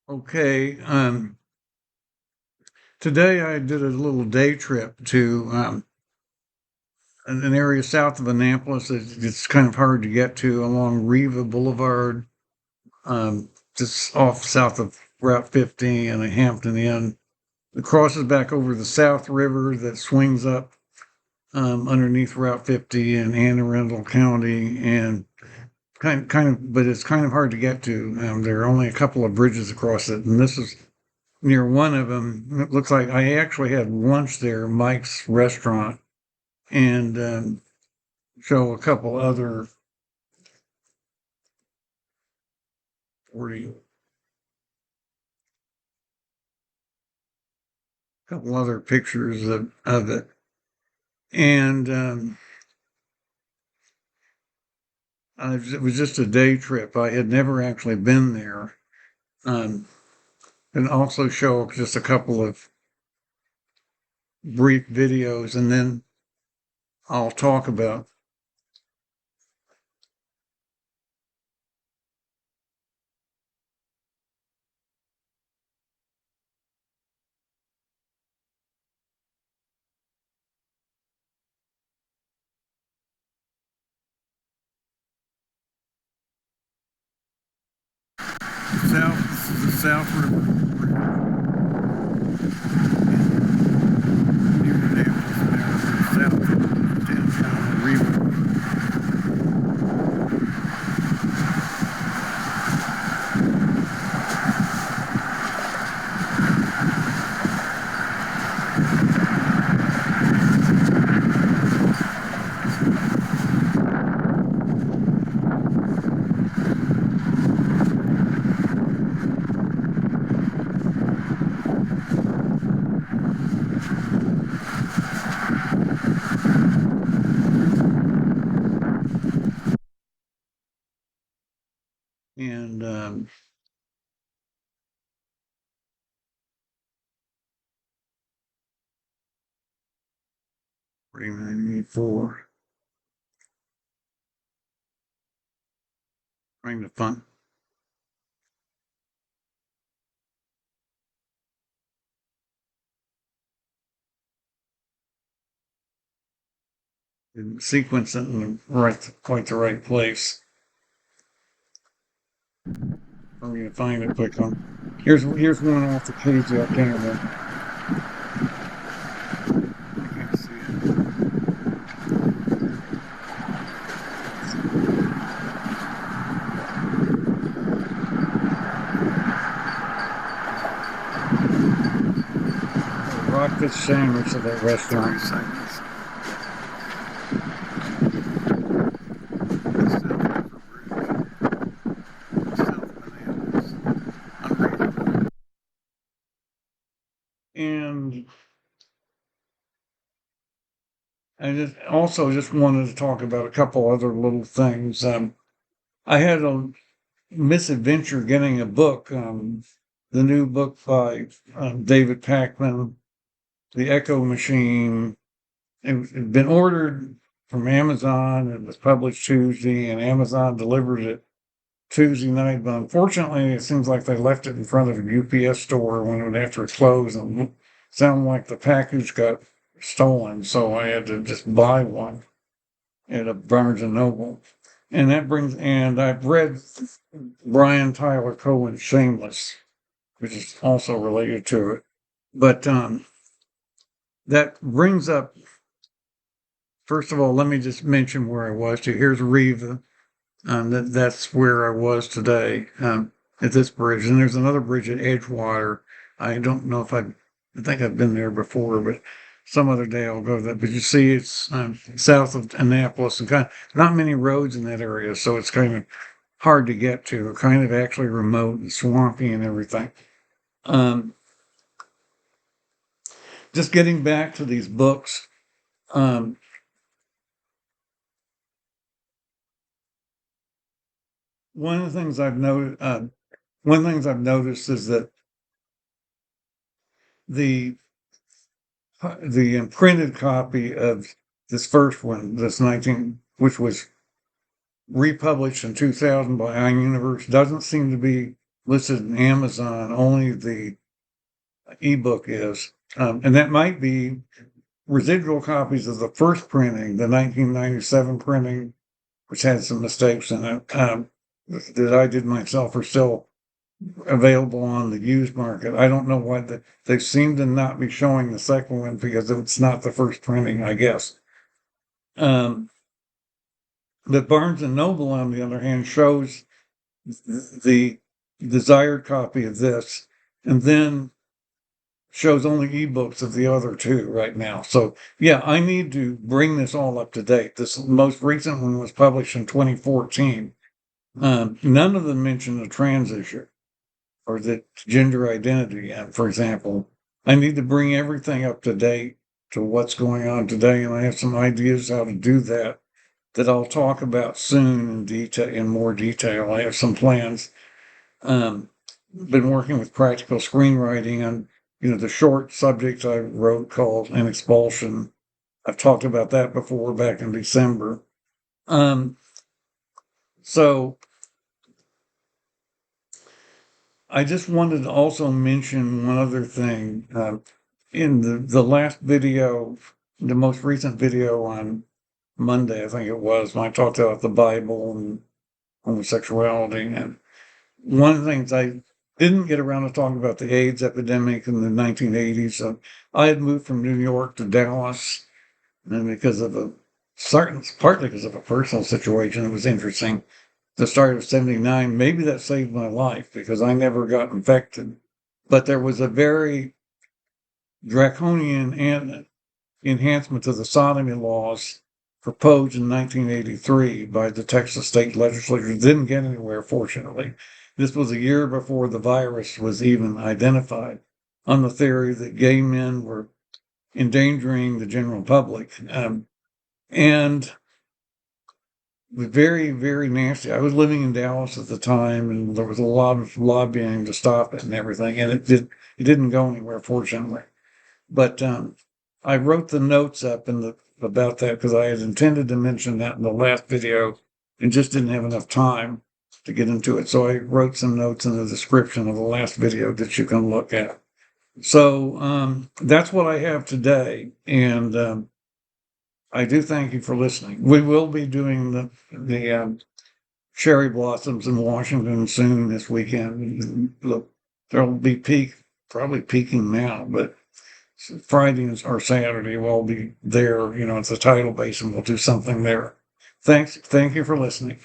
Okay. Today I did a little day trip to an area south of Annapolis. It's kind of hard to get to along Riva Boulevard, just off south of Route 50 and a Hampton Inn. It crosses back over the South River that swings up underneath Route 50 in Anne Arundel County, and but it's kind of hard to get to. There are only a couple of bridges across it, and this is near one of them. It looks like I actually had lunch there, Mike's Restaurant, and show a couple other 40, couple other pictures of it. And it was just a day trip. I had never actually been there. Um, and also show just a couple of brief videos, and then I'll talk about. This is the South River near Minneapolis, there, south of downtown Riva. And 4984. Trying to find. And sequence it in quite the right place. I'm gonna find it quick on. Here's one off the page that I can't remember. I can't see it. Rock this sandwich at that restaurant. And I just wanted to talk about a couple other little things. I had a misadventure getting a book, the new book by David Packman, The Echo Machine. It had been ordered from Amazon. It was published Tuesday, and Amazon delivered it Tuesday night. But unfortunately, it seems like they left it in front of a UPS store when it would have to close, and sound like the package got stolen. So I had to just buy one at a Barnes and Noble. And I've read Brian Tyler Cohen's Shameless, which is also related to it. But that brings up, first of all, let me just mention where I was to. Here's Riva. That's where I was today, at this bridge. And there's another bridge at Edgewater. I don't know if I think I've been there before, but some other day I'll go to that. But you see, it's south of Annapolis, and kind of not many roads in that area, so it's kind of hard to get to, kind of actually remote and swampy and everything. Just getting back to these books. One of the things I've noted, one of the things I've noticed is that the the imprinted copy of this first one, which was republished in 2000 by iUniverse, doesn't seem to be listed in Amazon. Only the ebook is. And that might be residual copies of the first printing, the 1997 printing, which had some mistakes in it, that I did myself, are still available on the used market. I don't know why they seem to not be showing the second one because it's not the first printing, I guess. But Barnes and Noble, on the other hand, shows the desired copy of this, and then shows only ebooks of the other two right now. So yeah, I need to bring this all up to date. This most recent one was published in 2014. None of them mention the trans issue or the gender identity. And for example, I need to bring everything up to date to what's going on today, and I have some ideas how to do that I'll talk about soon in detail, in more detail. I have some plans. Been working with practical screenwriting on, the short subject I wrote called An Expulsion. I've talked about that before back in December. So I just wanted to also mention one other thing. In the last video, the most recent video on Monday, I think it was, when I talked about the Bible and homosexuality, and one of the things I didn't get around to talking about the AIDS epidemic in the 1980s. I had moved from New York to Dallas, and partly because of a personal situation that was interesting. The start of '79, maybe that saved my life because I never got infected. But there was a very draconian enhancement to the sodomy laws proposed in 1983 by the Texas state legislature. It didn't get anywhere, fortunately. This was a year before the virus was even identified, on the theory that gay men were endangering the general public. And very, very nasty. I was living in Dallas at the time, and there was a lot of lobbying to stop it and everything, and it didn't go anywhere, fortunately. But I wrote the notes up about that because I had intended to mention that in the last video and just didn't have enough time to get into it. So I wrote some notes in the description of the last video that you can look at. So that's what I have today, and I do thank you for listening. We will be doing the cherry blossoms in Washington soon this weekend. Look, there'll be probably peaking now, but Friday or Saturday we'll be there. It's a tidal basin. We'll do something there. Thank you for listening.